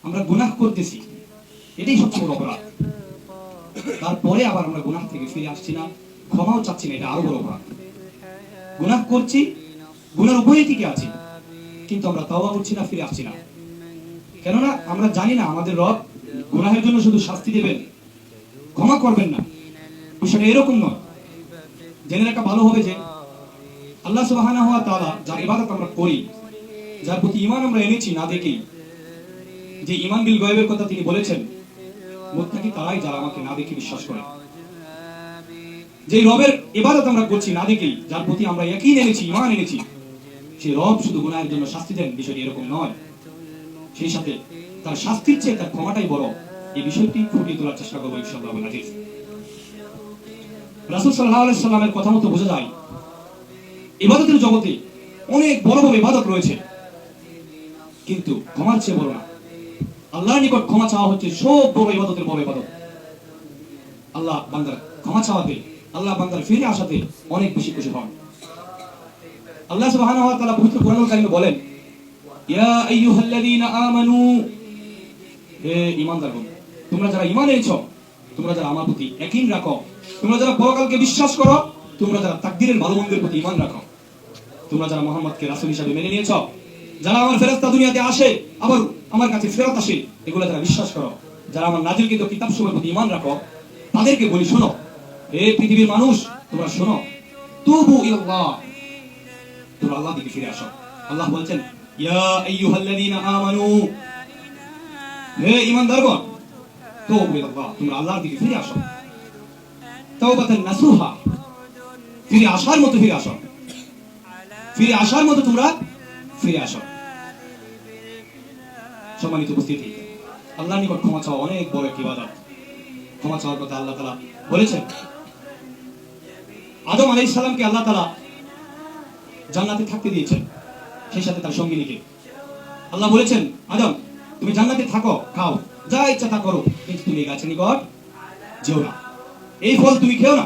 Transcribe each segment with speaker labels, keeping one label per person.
Speaker 1: আমরা গুনাহ করতেছি, এটাই সবচেয়ে বড় অপরাধ। তারপরে আবার আমরা গুনাহ থেকে ফিরে আসছি না, ক্ষমাও চাচ্ছি না, এটা আরো বড় অপরাধ। গুনাহ করছি, গুনার উপরে টিকে আছি, কিন্তু আমরা তওবা করছি না, ফিরে আসছি না। কেননা আমরা জানি না আমাদের রব গুনাহের জন্য শুধু শাস্তি দেবেন, ক্ষমা করবেন না। বিষয়টা এরকম নয়। জেনে রাখা ভালো হবে যে আল্লাহ সুবহানাহু ওয়া তাআলা যার ইবাদত আমরা করি, যার প্রতি ঈমান আমরা এনেছি না দেখেই, যে ঈমান বিল গায়বের কথা তিনি বলেছেন, মুত্তাকি তারাই যারা আমাকে না দেখে বিশ্বাস করে। যে রবের ইবাদত আমরা করছি না দেখেই, যার প্রতি আমরা ইয়াকিন এনেছি, ঈমান এনেছি, সেই রব শুধু গুনাহের জন্য শাস্তি দেন, বিষয়টি এরকম নয়। সেই সাথে তার শাস্তির চেয়ে তার ক্ষমাটাই বড়। এই বিষয়টি ফুটিয়ে তোলার চেষ্টা করবো ইনশাআল্লাহ আজিজ। রাসূল সাল্লাল্লাহু আলাইহি সাল্লামের কথা মতো বোঝা যায় ইবাদতের জগতে অনেক বড় বড় ইবাদত রয়েছে, কিন্তু ক্ষমার চেয়ে বড় না। আল্লাহর নিকট ক্ষমা চাওয়া হচ্ছে সব বড় ইবাদতের বড় ইবাদত। আল্লাহ বান্দার ক্ষমা চাওয়াতে, আল্লাহ বান্দার ফিরে আসাতে অনেক বেশি খুশি হন। আল্লাহ সুবহানাহু ওয়া তাআলা পবিত্র কোরআনুল কারীমে বলেন, ইয়া আইয়ুহাল্লাযীনা আমানু, হে ঈমানদারগণ, তোমরা যারা ঈমান এনেছো, তোমরা যারা আমার প্রতি ইয়াকিন রাখো, তোমরা যারা পরকালকে বিশ্বাস করো, তোমরা যারা তাকদীরের ভালো মন্দের প্রতি ঈমান রাখো, তোমরা যারা মুহাম্মদকে রাসূল হিসেবে মেনে নিয়েছো, যারা আমার ফেরেশতা দুনিয়াতে আসে আবার আমার কাছে ফেরত আসে, এগুলো যারা বিশ্বাস করো, যারা আমার নাজিলকৃত কিতাবসমূহের প্রতি ঈমান রাখো, তাদেরকে বলি শোনো, হে পৃথিবীর মানুষ, তোমরা শোনো, তুবু ইলাল্লাহ, তোমরা আল্লাহর দিকে ফিরে আসো। আল্লাহ বলছেন, ইয়া আইয়ুহাল্লাযীনা আমানু, হে ঈমানদারগণ, তুবু ইলাল্লাহ, তোমরা আল্লাহর দিকে ফিরে আসো। তাওবাতান নাসুহা, ফিরে আসার মতো ফিরে আসো, ফিরে আসার মতো তোমরা ফিরে আসো। সম্মানিত উপস্থিতি, আল্লাহর নিকট ক্ষমা চাওয়া অনেক বড় একটি ইবাদত। ক্ষমা চাওয়ার কথা আল্লাহ তাআলা বলেছেন। আদম আলাইহিস সালামকে আল্লাহ তাআলা জান্নাতে থাকতে দিয়েছেন, সেই সাথে তার সঙ্গিনীকে। আল্লাহ বলেছেন, আদম তুমি জান্নাতে থাকো, খাও, যা ইচ্ছা তা করো, কিন্তু তুমি এই গাছের নিকট যেও না, এই ফল তুমি খেও না।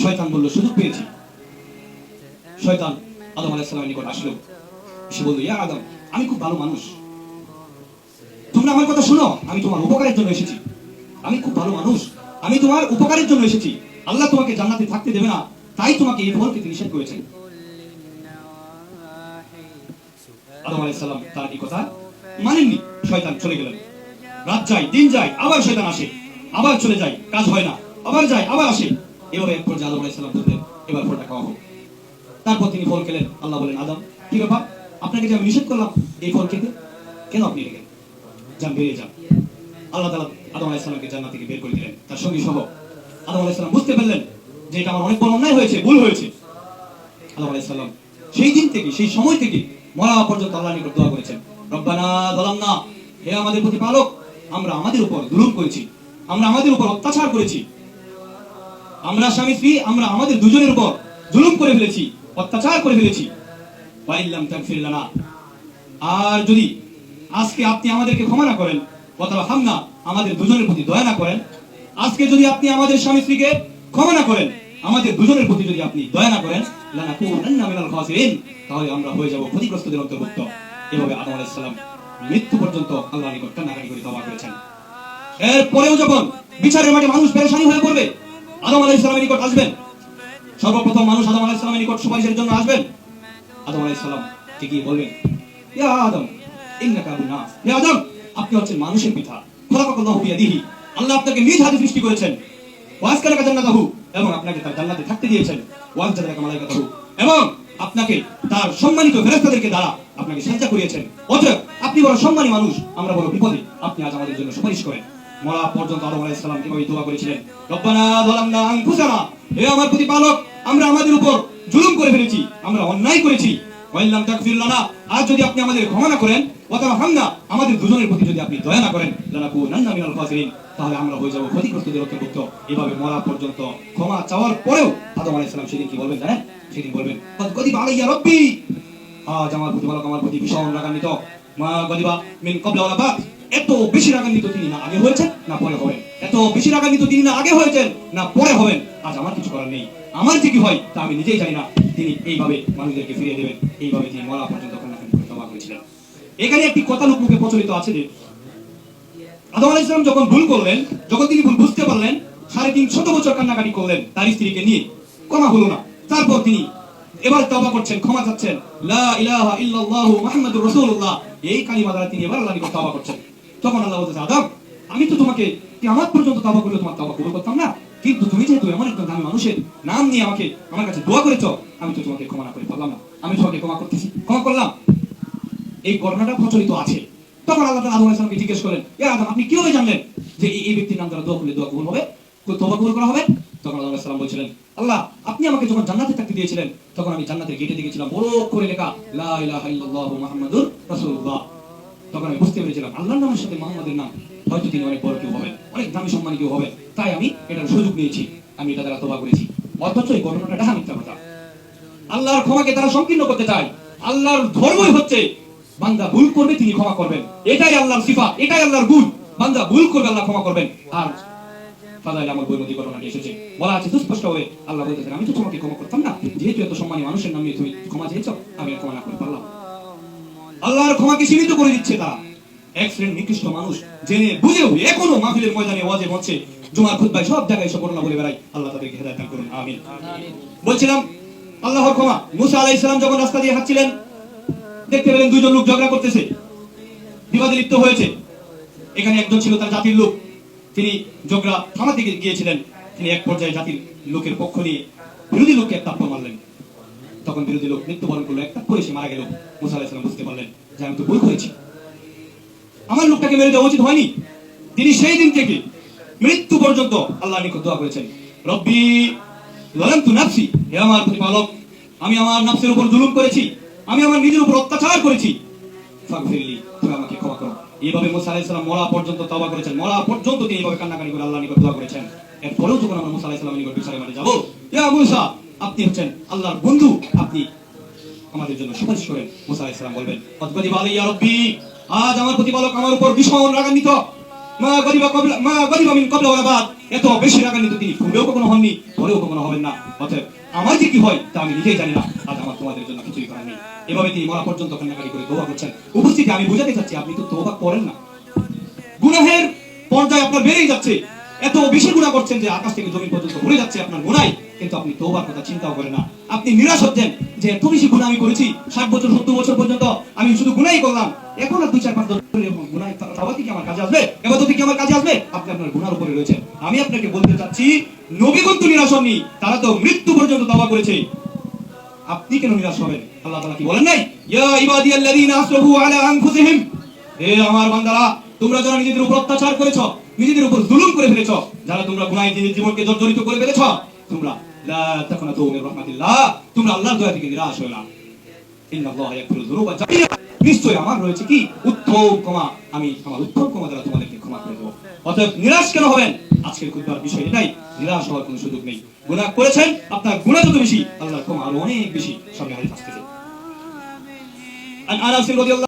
Speaker 1: শয়তান বলল, সুযোগ পেয়েছি। শয়তান আদম আলাইহিস সালামের নিকট আসলো, সে বলল, ইয়া আদম, আমি খুব ভালো মানুষ, তোমরা আমার কথা শোনো, আমি তোমার উপকারের জন্য এসেছি, আমি খুব ভালো মানুষ, আমি তোমার উপকারের জন্য এসেছি। আল্লাহ তোমাকে জান্নাতে থাকতে দেবে না, তাই তোমাকে এই ফল খেতে নিষেধ করেছেন। আদম আলাইহিস সালাম তার এই কথা মানেননি, শয়তান চলে গেলেন। রাত যায়, দিন যায়, আবার শয়তান আসে, আবার চলে যায়, কাজ হয় না, আবার যায়, আবার আসে। এভাবে এক পর্যায়ে আদম আলাইহিস সালাম বললেন, এবার ফলটা খাওয়া হোক। তারপর তিনি ফল খেলেন। আল্লাহ বলেন, আদম কি ব্যাপার, আপনাকে যে আমি নিষেধ করলাম এই ফল খেতে, কেন আপনি রেখেন, যান, বেরিয়ে যান। আল্লাহ তাআলা আদম আলাইহিস সালামকে জান্নাত থেকে বের করে দিলেন, তার সঙ্গী সহ। আদম আলাইহিস সালাম বুঝতে পারলেন যে এটা আমার অনেক বড় অন্যায় হয়েছে, ভুল হয়েছে। আদম আলাইহিস সালাম সেই দিন থেকে, সেই সময় থেকে মরা পর্যন্ত আল্লাহর নিকট দোয়া করেছেন, রব্বানা যালামনা, হে আমাদের প্রতিপালক, আমরা আমাদের উপর জুলুম করেছি, আমরা আমাদের উপর অত্যাচার করেছি, আমরা স্বামী স্ত্রী, আমরা আমাদের দুজনের উপর জুলুম করে ফেলেছি, অত্যাচার করে ফেলেছি। ওয়া ইল্লাম তাগফির লানা, আর যদি আজকে আপনি আমাদেরকে ক্ষমা না করেন, অথবা হামনা, আমাদের দুজনের প্রতি দয়া না করেন, আজকে যদি আপনি আমাদের স্বামী স্ত্রীকে ক্ষমা না করেন, আমাদের দুজনের প্রতি যদি আপনি দয়া না করেন, লানাকুনান্না মিনাল খাসিরিন, তাহলে আমরা হয়ে যাব ক্ষতিগ্রস্তদের অন্তর্ভুক্ত। এভাবে আদম আলাইহিস সালাম মৃত্যু পর্যন্ত আল্লাহর নিকট কান্নাকাটি করে তওবা করেছেন। এরপরেও যখন বিচারের মাঠে মানুষ পেরেশানি হয়ে পড়বে, আদম আলাইহিস সালামের নিকট আসবেন। সর্বপ্রথম মানুষ আদম আলাইহিস সালামের নিকট সুপারিশের জন্য আসবেন। আদম আলাইহিস সালাম ঠিকই বলবেন, ইয়া আদম ইন্নাকা আবুন নাস, হে আদম, আপনি হচ্ছেন মানুষের পিতা, খলাকাল্লাহু বিয়াদিহি, আল্লাহ আপনাকে নিজ হাতে সৃষ্টি করেছেন, ওয়াসকালাকা জান্নাতাহু, এবং আপনাকে তার জান্নাতে থাকতে দিয়েছেন, ওয়াসজাদাকা মালাইকাতাহু, এবং আপনাকে তার সম্মানিত ফেরেশতাদেরকে দ্বারা আপনাকে সাজদা করিয়েছেন। অতএব আপনি বড় সম্মানী মানুষ, আমরা বড় বিপদে, আপনি আজ আমাদের জন্য সুপারিশ করেন। মরা পর্যন্ত আদম আলাইহিস সালাম এভাবে দোয়া করেছিলেন, রব্বানা যালামনা আনফুসানা, হে আমার প্রতিপালক, আমরা আমাদের উপর জুলুম করে ফেলেছি, আমরা অন্যায় করেছি। ওয়া ইল্লাম তাগফির লানা, আর যদি আপনি আমাদের ক্ষমা না করেন, ওয়া তারহামনা, আমাদের দুজনের প্রতি যদি আপনি দয়া না করেন, লানাকুনান্না মিনাল খাসিরিন, তাহলে আমরা হয়ে যাব ক্ষতিগ্রস্তদের অন্তর্ভুক্ত। এভাবে মরা পর্যন্ত ক্ষমা চাওয়ার পরেও আদম আলাইহিস সালাম সেদিন কি বলবেন জানেন? সেদিন বলবেন, গদিবা আলাইয়া রব্বি, আজ আমার প্রতিপালক আমার প্রতি ভীষণ রাগান্বিত, মা গদিবা মিন ক্বাবলা ওয়ালা বাদ, এত বেশি রাগান্বিত তিনি না আগে হয়েছেন না পরে হবেন, এত বেশি রাগান্বিত তিনি না আগে হয়েছেন না পরে হবেন। আজ আমার কিছু করার নেই, আমার যে কি হয় তা আমি নিজেই জানি না। তিনি এইভাবে মানুষদেরকে ফিরিয়ে দেবেন। এইভাবে তিনি মরা পর্যন্ত কান্নাকাটি করে তওবা করেছিলেন। এখানে একটি কথা লোকমুখে প্রচলিত আছে যে আদম আলাইহিস সালাম যখন ভুল করলেন, যখন তিনি ভুল বুঝতে পারলেন, 350 বছর কান্নাকাটি করলেন তার স্ত্রীকে নিয়ে, ক্ষমা হলো না। তারপর তিনি এবার তওবা করছেন, ক্ষমা চাচ্ছেন, লা ইলাহা ইল্লাল্লাহু মুহাম্মাদুর রাসূলুল্লাহ, এই কালিমা দ্বারা তিনি এবার আল্লাহর নিকট তওবা করছেন। তখন আল্লাহ বলতেছে, আদম, আমি তো তোমাকে কিয়ামত পর্যন্ত তওবা করলে তোমার তওবা কবুল করতাম না, কিন্তু তুমি যেহেতু এমন একজন দামি মানুষের নাম নিয়ে আমার কাছে দোয়া করেছো, আমি তো তোমাকে ক্ষমা না করে পারলাম না, আমি তোমাকে ক্ষমা করতেছি, ক্ষমা করলাম। এই ঘটনাটা প্রচলিত আছে। তখন আল্লাহ তাআলা আদম আলাইহিস সালামকে জিজ্ঞেস করেন, ইয়া আদম, আপনি কিভাবে জানলেন যে এই ব্যক্তির নাম দ্বারা দোয়া করলে দোয়া কবুল হবে, তওবা কবুল করা হবে? তখন আদম আলাইহিস সালাম বলছিলেন, আল্লাহ, আপনি আমাকে যখন জান্নাতে থাকতে দিয়েছিলেন, তখন আমি জান্নাতের গেটে দেখেছিলাম বড় করে লেখা লা ইলাহা ইল্লাল্লাহু মুহাম্মাদুর রাসূলুল্লাহ। তখন আমি বুঝতে পেরেছিলাম আল্লাহর নামের সাথে মুহাম্মাদের নাম হয়তো তিনি অনেক বড় কেউ হবেন, অনেক দামি সম্মানী কেউ হবেন, তাই আমি এটার সুযোগ নিয়েছি, আমি এটা দ্বারা তওবা করেছি। অথচ এই ঘটনাটা ডাহা মিথ্যা কথা। আল্লাহর ক্ষমাকে তারা সংকীর্ণ করতে চায়। আল্লাহর ধর্মই হচ্ছে বান্দা ভুল করবে তিনি ক্ষমা করবেন, এটাই আল্লাহর সিফাত, এটাই আল্লাহর গুণ। বান্দা ভুল করবে আল্লাহ ক্ষমা করবেন। আর ফাদাইল আমল বইয়ের মধ্যে ঘটনাটি এসেছে, বলা আছে সুস্পষ্ট হয়ে, আল্লাহ বলতেছেন, আমি তো তোমাকে ক্ষমা করতাম না, যেহেতু এত সম্মানী মানুষের নামে তুমি ক্ষমা চেয়েছো, আমি আর ক্ষমা না করে পারলাম। আল্লাহর ক্ষমাকে সীমিত করে দিচ্ছে তারা। এক শ্রেণীর নিকৃষ্ট মানুষ জেনে বুঝেও এখনো মাহফিলের ময়দানে ওয়াজে বলছে, জুমার খুতবায় সব জায়গায় এসব ঘটনা বলে বেড়ায়। আল্লাহ তাদেরকে হেদায়েত দান করুন, আমিন। বলছিলাম আল্লাহর ক্ষমা। মুসা আলাইহিস সালাম যখন রাস্তা দিয়ে হাঁটছিলেন, দেখতে পেলেন দুইজন লোক ঝগড়া করতেছে, বিবাদে লিপ্ত হয়েছে। এখানে একজন ছিল তার জাতির লোক, তিনি ঝগড়া থামাতে গিয়েছিলেন। তিনি এক পর্যায়ে জাতির লোকের পক্ষ নিয়ে বিরোধী লোককে এক থাপ্পড় মারলেন। তখন বিরোধী লোক মৃত্যুবরণ করলো, এক থাপ্পড়ে সে মারা গেল। মুসা আলাইহিস সালাম বুঝতে পারলেন যে আমি তো ভুল করেছি, আমার লোকটাকে মেরে দেওয়া উচিত হয়নি। তিনি সেই দিন থেকে মৃত্যু পর্যন্ত আল্লাহর নিকট দোয়া করেছেন, রব্বি যালামতু নাফসি, হে আমার প্রতিপালক, আমি আমার নফসের উপর জুলুম করেছি, আমি আমার নিজের উপর অত্যাচার করেছি, ফাগফিরলি, তুমি আমাকে ক্ষমা করো। এইভাবে মুসা আলাইহিস সালাম মরা পর্যন্ত তওবা করেছেন, মরা পর্যন্ত তিনি এইভাবে কান্নাকাটি করে আল্লাহর নিকট দোয়া করেছেন। এরপরেও যখন আমরা মুসা আলাইহিস সালামের নিকট বিচারের মাঠে যাব, ইয়া মুসা, আপনি হচ্ছেন আল্লাহর বন্ধু, আপনি আমাদের জন্য সুপারিশ করেন। মুসা আলাইহিস সালাম বলবেন, আতগাদিবা আলাইয়া রব্বি, আজ আমার প্রতিপালক আমার উপর ভীষণ রাগান্বিত, মা গদিবা মিন ক্বাবলা ওয়া বাদ, এত বেশি রাগান্বিত তিনি পূর্বেও কখনো হননি, পরেও কখনো হবেন না। অতএব আমার যে কি হয় তা আমি নিজেই জানি না, আজ আমার তোমাদের জন্য কিছুই করার নেই। এভাবে তিনি মরা পর্যন্ত কান্নাকাটি করে তওবা করছেন। উপস্থিতি আমি বোঝাতে চাচ্ছি, আপনি তো তওবা করেন না, গুনাহের পর্যায়ে আপনার বেড়েই যাচ্ছে, এত বেশি গুনাহ করছেন যে আকাশ থেকে জমিন পর্যন্ত ভরে যাচ্ছে আপনার গুনাহ, কিন্তু আপনি তওবার কথা চিন্তাও করেন না। আপনি নিরাশ হচ্ছেন যে এত বেশি গুনাহ আমি করেছি, 60 বছর 70 বছর পর্যন্ত আমি শুধু গুনাহই করলাম, এখন আর 2-4-5 গুনাহ তওবা কি আমার কাজে আসবে, ইবাদত কি আমার কাজে আসবে? আপনি আপনার গুনাহের উপরে রয়েছেন। আমি আপনাকে বলতে চাচ্ছি, নবীগণ তো নিরাশ হননি, তারা তো মৃত্যু পর্যন্ত তওবা করেছে, আপনি কেন নিরাশ হবেন? আল্লাহ তাআলা কি বলেন নাই, ইয়া ইবাদিয়াল্লাযীনা আসরাফু আলা আনফুসিহিম, হে আমার বান্দারা, তোমরা যারা নিজেদের উপর অত্যাচার করেছো, নিজেদের উপর জুলুম করে ফেলেছো, যারা তোমরা গুনাহে নিজের জীবনকে জর্জরিত করে ফেলেছো, তোমরা লা তাকুনাতু মির রাহমাতিল্লাহ, তোমরা আল্লাহর দয়া থেকে নিরাশ হয়ো না। ইন্নাল্লাহা ইয়াগফিরুয যুনুবা জামিআ, নিশ্চয়ই আমার রয়েছে কি উত্তম ক্ষমা, আমি আমার উত্তম ক্ষমা দ্বারা তোমাদেরকে ক্ষমা করে দেব। অতএব নিরাশ কেন হবেন? আজকের খুতবার বিষয় এটাই, নিরাশ হওয়ার কোনো সুযোগ নেই। গুনাহ করেছেন, আপনার গুনাহ যত বেশি, আল্লাহর ক্ষমা আরো অনেক বেশি সামনে হাজির আসতেছে। আন আনাস রাদিয়াল্লাহু